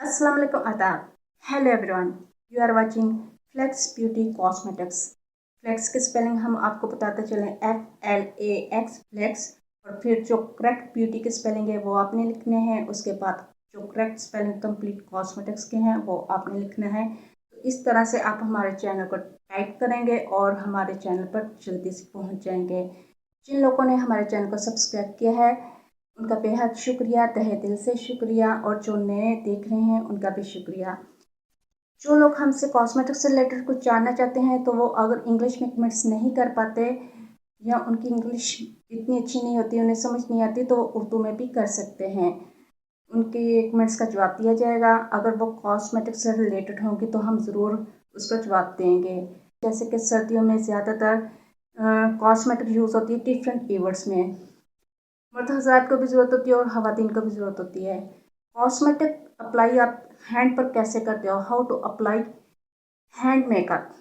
अस्सलाम वालेकुम आदाब। Hello everyone, you are watching Flex Beauty Cosmetics. Flex की स्पेलिंग हम आपको बताते चले FLAX फ्लेक्स। और फिर जो करेक्ट ब्यूटी की स्पेलिंग है वो आपने लिखने हैं। उसके बाद जो करेक्ट स्पेलिंग कंप्लीट कॉस्मेटिक्स के हैं वो आपने लिखना है। तो इस तरह से आप हमारे चैनल को टाइप करेंगे और हमारे चैनल पर जल्दी से पहुंच जाएंगे। जिन लोगों ने हमारे चैनल को सब्सक्राइब किया है उनका बेहद शुक्रिया, तहे दिल से शुक्रिया। और जो नए देख रहे हैं उनका भी शुक्रिया। जो लोग हमसे कॉस्मेटिक्स से रिलेटेड कुछ जानना चाहते हैं तो वो अगर इंग्लिश में कमेंट्स नहीं कर पाते या उनकी इंग्लिश इतनी अच्छी नहीं होती, उन्हें समझ नहीं आती, तो वो उर्दू में भी कर सकते हैं। उनके कमेंट्स का जवाब दिया जाएगा। अगर वो कॉस्मेटिक्स से रिलेटेड होंगी तो हम ज़रूर उसका जवाब देंगे। जैसे कि सर्दियों में ज़्यादातर कॉस्मेटिक यूज़ होती है डिफरेंट ईवर्ड्स में। मर्द हजरात को भी ज़रूरत होती है और खवातीन को भी ज़रूरत होती है। कॉस्मेटिक अप्लाई आप हैंड पर कैसे करते हो? How to apply hand makeup,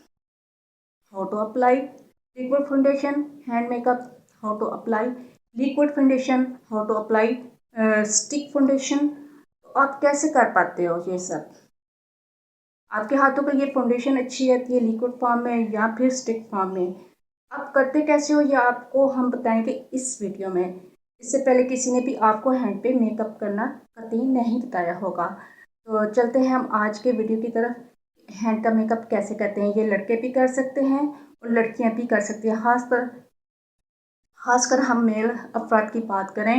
how to apply liquid foundation, hand makeup, how to apply liquid foundation, how to apply stick foundation. तो आप कैसे कर पाते हो ये सब? आपके हाथों पर ये फाउंडेशन अच्छी रहती है लिक्विड फॉर्म में या फिर स्टिक फॉर्म में? आप करते कैसे हो ये आपको हम बताएंगे इस वीडियो में। इससे पहले किसी ने भी आपको हैंड पे मेकअप करना कतई नहीं बताया होगा। तो चलते हैं हम आज के वीडियो की तरफ। हैंड का मेकअप कैसे करते हैं ये लड़के भी कर सकते हैं और लड़कियां भी कर सकती हैं। खासकर हम मेल अफराद की बात करें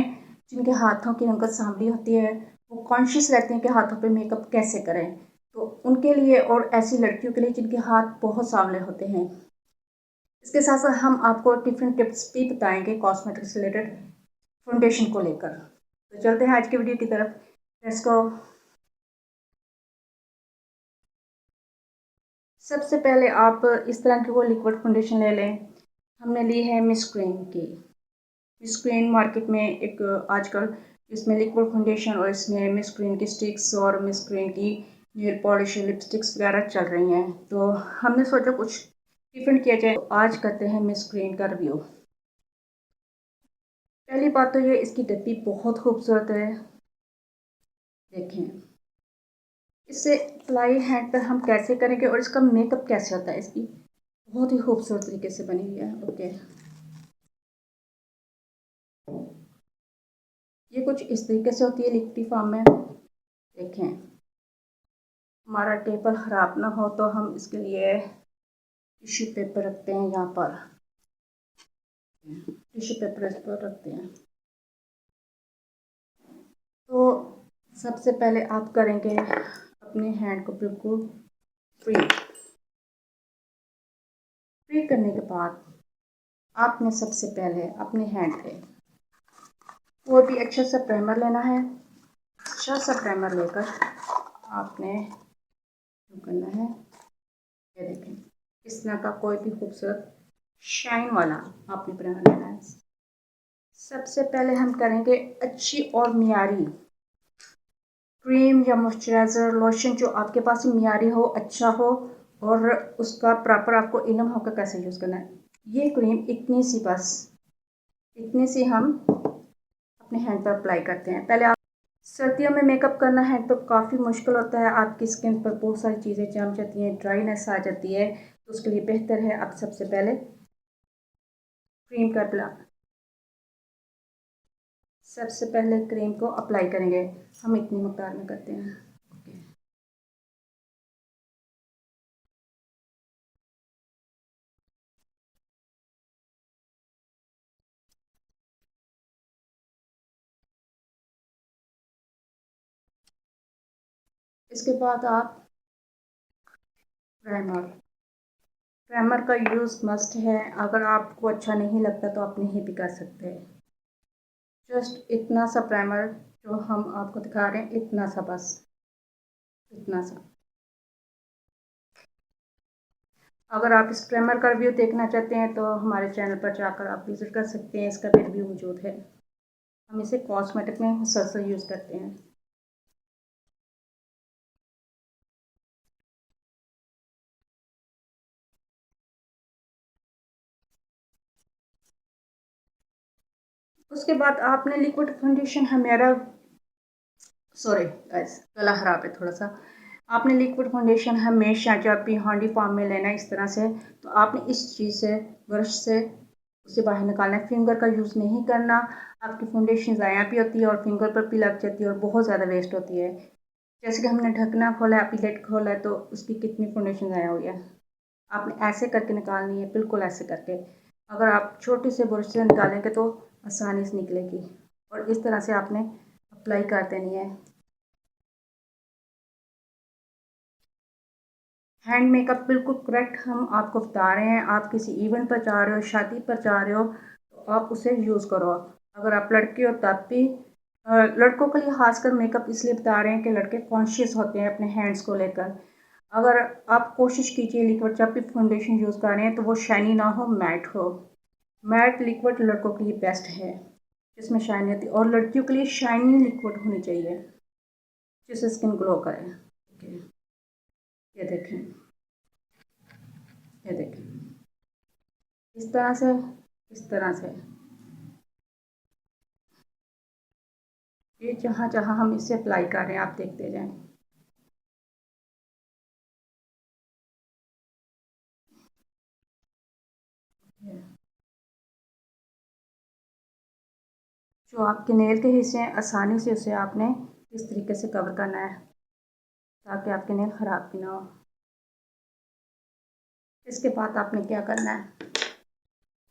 जिनके हाथों की रंगत सांवली होती है, वो कॉन्शियस रहते हैं कि हाथों पे मेकअप कैसे करें। तो उनके लिए और ऐसी लड़कियों के लिए जिनके हाथ बहुत सांवले होते हैं। इसके साथ साथ हम आपको डिफरेंट टिप्स भी बताएंगे कॉस्मेटिक्स से रिलेटेड फाउंडेशन को लेकर। तो चलते हैं आज की वीडियो की तरफ। Let's go. सबसे पहले आप इस तरह की वो लिक्विड फाउंडेशन ले लें। हमने ली है मिस क्रीम की। मिस क्रीम मार्केट में एक आजकल इसमें लिक्विड फाउंडेशन और इसमें मिस क्रीम की स्टिक्स और मिस क्रीम की नेल पॉलिश लिपस्टिक्स वगैरह चल रही हैं। तो हमने सोचा कुछ डिफरेंट किया जाए, तो आज करते हैं मिस क्रीम का रिव्यू। पहली बात तो ये इसकी डब्बी बहुत खूबसूरत है। देखें इससे अप्लाई हैंड पर हम कैसे करेंगे और इसका मेकअप कैसे होता है, इसकी बहुत ही खूबसूरत तरीके से बनी हुई है। ओके, ये कुछ इस तरीके से होती है लिक्विड फॉर्म में। देखें हमारा टेबल ख़राब ना हो तो हम इसके लिए टिश्यू पेपर रखते हैं। यहाँ पर टिश्यू पेपर इस पर रखते हैं। तो सबसे पहले आप करेंगे अपने हैंड को बिल्कुल फ्री। फ्री करने के बाद आपने सबसे पहले अपने हैंड पे वो भी अच्छा सा प्राइमर लेना है। अच्छा सा प्राइमर लेकर आपने जो करना है, ये देखें इस तरह का कोई भी खूबसूरत शाइन वाला आपने प्राइमर लेना है। सबसे पहले हम करेंगे अच्छी और मियारी क्रीम या मॉइस्चराइज़र लोशन जो आपके पास मियारी हो, अच्छा हो और उसका प्रॉपर आपको इल्म होकर कैसे यूज़ करना है। ये क्रीम इतनी सी, बस इतनी सी हम अपने हैंड पर अप्लाई करते हैं। पहले आप सर्दियों में मेकअप करना हैंड पर काफ़ी मुश्किल होता है। आपकी स्किन पर बहुत सारी चीज़ें जम जाती हैं, ड्राइनेस आ जाती है। तो उसके लिए बेहतर है आप सबसे पहले क्रीम का सबसे पहले क्रीम को अप्लाई करेंगे। हम इतनी मकदार में करते हैं। ओके, इसके बाद आप प्राइमर प्राइमर का यूज़ मस्ट है। अगर आपको अच्छा नहीं लगता तो आप नहीं भी कर सकते हैं। जस्ट इतना सा प्राइमर जो हम आपको दिखा रहे हैं, इतना सा, बस इतना सा। अगर आप इस प्राइमर का रिव्यू देखना चाहते हैं तो हमारे चैनल पर जाकर आप विज़िट कर सकते हैं। इसका भी रिव्यू मौजूद है। हम इसे कॉस्मेटिक में मुसलसल यूज़ करते हैं। उसके बाद आपने लिक्विड फाउंडेशन हमारा सॉरी गाइस, गला खराब है थोड़ा सा। आपने लिक्विड फाउंडेशन हमेशा जब भी हांडी फॉर्म में लेना है इस तरह से, तो आपने इस चीज़ से, ब्रश से उसे बाहर निकालना है। फिंगर का यूज़ नहीं करना, आपकी फाउंडेशन ज़ाया भी होती है और फिंगर पर भी लग जाती है और बहुत ज़्यादा वेस्ट होती है। जैसे कि हमने ढकना खोला है, प्लेट खोला है, तो उसकी कितनी फाउंडेशन ज़ाया हुई है। आपने ऐसे करके निकालनी है, बिल्कुल ऐसे करके। अगर आप छोटे से ब्रश से निकालेंगे तो आसानी से निकलेगी, और इस तरह से आपने अप्लाई कर देनी है। हैंड मेकअप बिल्कुल करेक्ट हम आपको बता रहे हैं। आप किसी इवेंट पर जा रहे हो, शादी पर जा रहे हो, तो आप उसे यूज़ करो। अगर आप लड़के हो तब भी, लड़कों के लिए खासकर मेकअप इसलिए बता रहे हैं कि लड़के कॉन्शियस होते हैं अपने हैंड्स को लेकर। अगर आप कोशिश कीजिए लिक्विड जब भी फाउंडेशन यूज़ कर रहे हैं तो वो शाइनी ना हो, मैट हो। मैट लिक्विड लड़कों के लिए बेस्ट है, जिसमें शाइन होती है, और लड़कियों के लिए शाइनी लिक्विड होनी चाहिए जिससे स्किन ग्लो करे। ओके, ये देखें, ये देखें, इस तरह से, इस तरह से ये जहाँ जहाँ हम इसे अप्लाई कर रहे हैं आप देखते जाएं। जो आपके नेल के हिस्से हैं, आसानी से उसे आपने इस तरीके से कवर करना है ताकि आपके नेल ख़राब भी ना हो। इसके बाद आपने क्या करना है,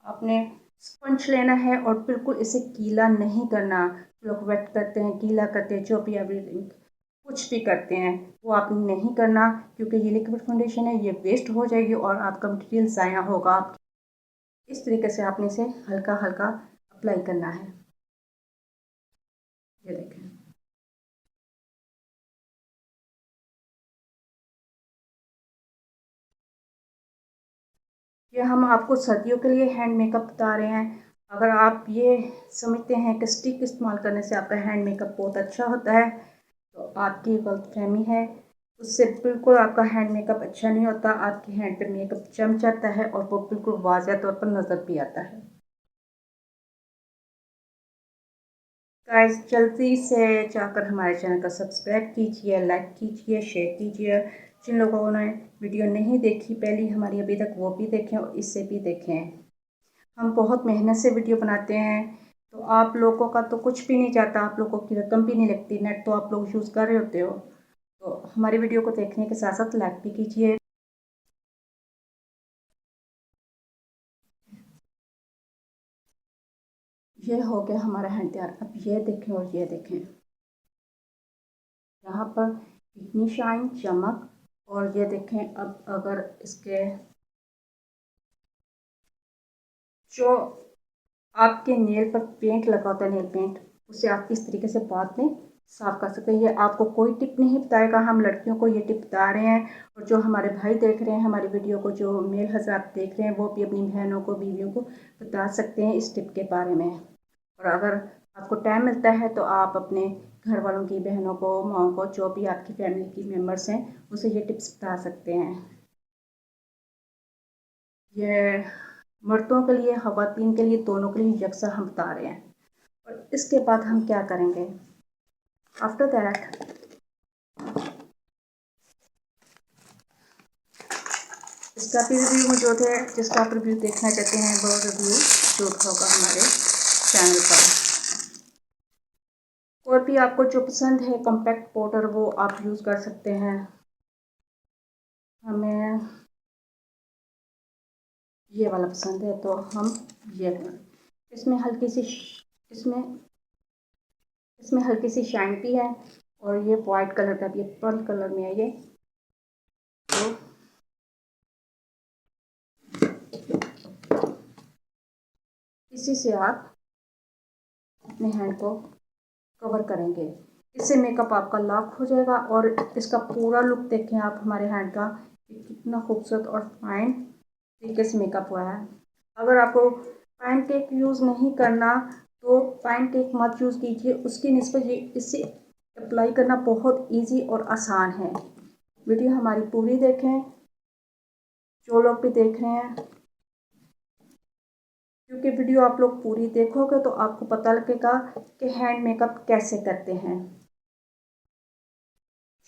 आपने स्पंज लेना है और बिल्कुल इसे गीला नहीं करना। लोग वेट करते हैं, गीला करते हैं, जो भी एवरीथिंग कुछ भी करते हैं, वो आपने नहीं करना, क्योंकि ये लिक्विड फाउंडेशन है, ये वेस्ट हो जाएगी और आपका मटेरियल ज़ाया होगा। इस तरीके से आपने इसे हल्का हल्का अप्लाई करना है। ये देखें, ये हम आपको सर्दियों के लिए हैंड मेकअप बता रहे हैं। अगर आप ये समझते हैं कि स्टिक इस्तेमाल करने से आपका हैंड मेकअप बहुत अच्छा होता है, तो आपकी गलतफहमी है। उससे बिल्कुल आपका हैंड मेकअप अच्छा नहीं होता। आपके हैंड पे मेकअप जम जाता है और वो बिल्कुल वाज़ह तौर पर नज़र भी आता है। गाइस, जल्दी से जाकर हमारे चैनल को सब्सक्राइब कीजिए, लाइक कीजिए, शेयर कीजिए। जिन लोगों ने वीडियो नहीं देखी पहली हमारी अभी तक, वो भी देखें और इससे भी देखें। हम बहुत मेहनत से वीडियो बनाते हैं, तो आप लोगों का तो कुछ भी नहीं जाता, आप लोगों की रकम भी नहीं लगती। नेट तो आप लोग यूज़ कर रहे होते हो, तो हमारी वीडियो को देखने के साथ साथ लाइक भी कीजिए। ये हो गया हमारा हैंड तैयार। अब ये देखें और ये देखें, यहाँ पर इतनी शाइन, चमक। और ये देखें, अब अगर इसके जो आपके नेल पर पेंट लगा होता है, नेल पेंट, उसे आप इस तरीके से बाद में साफ कर सकते हैं। ये आपको कोई टिप नहीं बताएगा, हम लड़कियों को ये टिप बता रहे हैं। और जो हमारे भाई देख रहे हैं हमारी वीडियो को, जो मेल हजरात देख रहे हैं, वो भी अपनी बहनों को, बीवियों को बता सकते हैं इस टिप के बारे में। और अगर आपको टाइम मिलता है तो आप अपने घर वालों की, बहनों को, माओ को, जो भी आपकी फैमिली की मेम्बर्स हैं, उसे ये टिप्स बता सकते हैं। ये मर्दों के लिए, ख़वातीन के लिए, दोनों के लिए यकसा हम बता रहे हैं। और इसके बाद हम क्या करेंगे, आफ्टर दैट इसका भी रिव्यू मौजूद है। जिसका आप रिव्यू देखना चाहते हैं वो रिव्यू मौजूद होगा हमारे चैनल पर। और भी आपको जो पसंद है कॉम्पैक्ट पाउडर, वो आप यूज़ कर सकते हैं। हमें ये वाला पसंद है तो हम ये, इसमें हल्की सी, इसमें इसमें हल्की सी शाइन भी है, और ये वाइट कलर का भी है, पर्ल कलर में है ये। तो इसी से आप अपने हैंड को कवर करेंगे। इससे मेकअप आपका लॉक हो जाएगा। और इसका पूरा लुक देखें आप हमारे हैंड का, कितना खूबसूरत और फाइन तरीके से मेकअप हुआ है। अगर आपको पाइन केक यूज़ नहीं करना तो पाइन केक मत यूज़ कीजिए, उसकी निस्बत ये इससे अप्लाई करना बहुत इजी और आसान है। वीडियो हमारी पूरी देखें, जो लोग भी देख रहे हैं, क्योंकि वीडियो आप लोग पूरी देखोगे तो आपको पता लगेगा कि हैंड मेकअप कैसे करते हैं।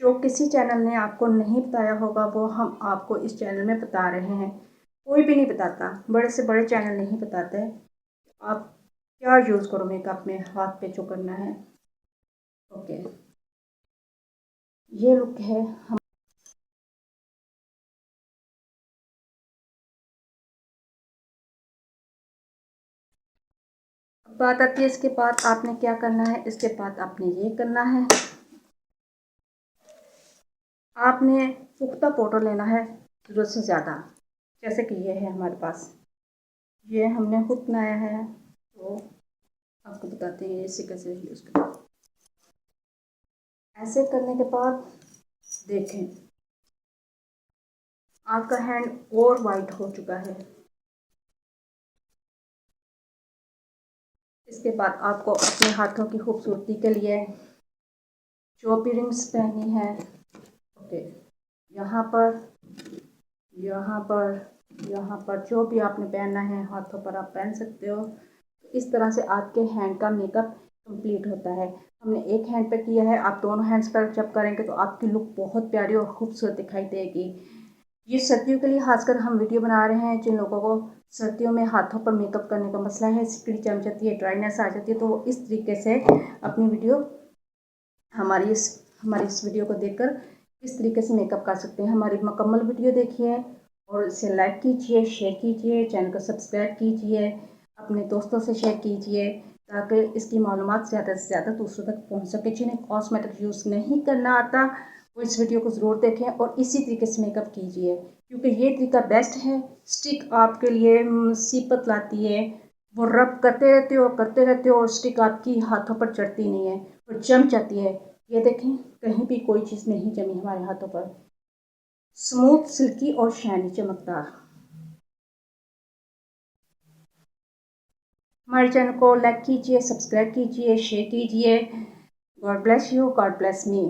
जो किसी चैनल ने आपको नहीं बताया होगा वो हम आपको इस चैनल में बता रहे हैं। कोई भी नहीं बताता, बड़े से बड़े चैनल नहीं बताते आप क्या यूज़ करो मेकअप में, हाथ पे जो करना है। ओके, ये लुक है हम। बात आती है इसके बाद आपने क्या करना है। इसके बाद आपने ये करना है, आपने पुख्ता पाउडर लेना है ज़रूरत से ज़्यादा। जैसे कि ये है हमारे पास, ये हमने खुद बनाया है तो आपको बताते हैं इसे कैसे यूज़ करें। ऐसे करने के बाद देखें आपका हैंड और वाइट हो चुका है। इसके बाद आपको अपने हाथों की खूबसूरती के लिए जो भी रिंग्स पहनी है, ओके, यहाँ पर यहाँ पर यहाँ पर जो भी आपने पहनना है हाथों पर आप पहन सकते हो। तो इस तरह से आपके हैंड का मेकअप कंप्लीट होता है। हमने एक हैंड पे किया है, आप दोनों हैंड्स पर जब करेंगे तो आपकी लुक बहुत प्यारी और खूबसूरत दिखाई देगी। ये सर्दियों के लिए खासकर हम वीडियो बना रहे हैं। जिन लोगों को सर्दियों में हाथों पर मेकअप करने का मसला है, सिकड़ी जम जाती है, ड्राइनेस आ जाती है, तो वो इस तरीके से अपनी वीडियो हमारी इस वीडियो को देखकर इस तरीके से मेकअप कर सकते हैं। हमारी मुकम्मल वीडियो देखिए और इसे लाइक कीजिए, शेयर कीजिए, चैनल को सब्सक्राइब कीजिए, अपने दोस्तों से शेयर कीजिए ताकि इसकी मालूमात ज़्यादा से ज़्यादा दूसरों तक पहुंच सके। जिन्हें कॉस्मेटिक यूज़ नहीं करना आता वो इस वीडियो को ज़रूर देखें और इसी तरीके से मेकअप कीजिए, क्योंकि ये तरीका बेस्ट है। स्टिक आपके लिए मुसीबत लाती है, वो रब करते रहते हो और स्टिक आपकी हाथों पर चढ़ती नहीं है, वो जम जाती है। ये देखें कहीं भी कोई चीज़ नहीं जमी हमारे हाथों पर, स्मूथ, सिल्की और शाइनी, चमकदार। हमारे चैनल को लाइक कीजिए, सब्सक्राइब कीजिए, शेयर कीजिए। God bless you, God bless me.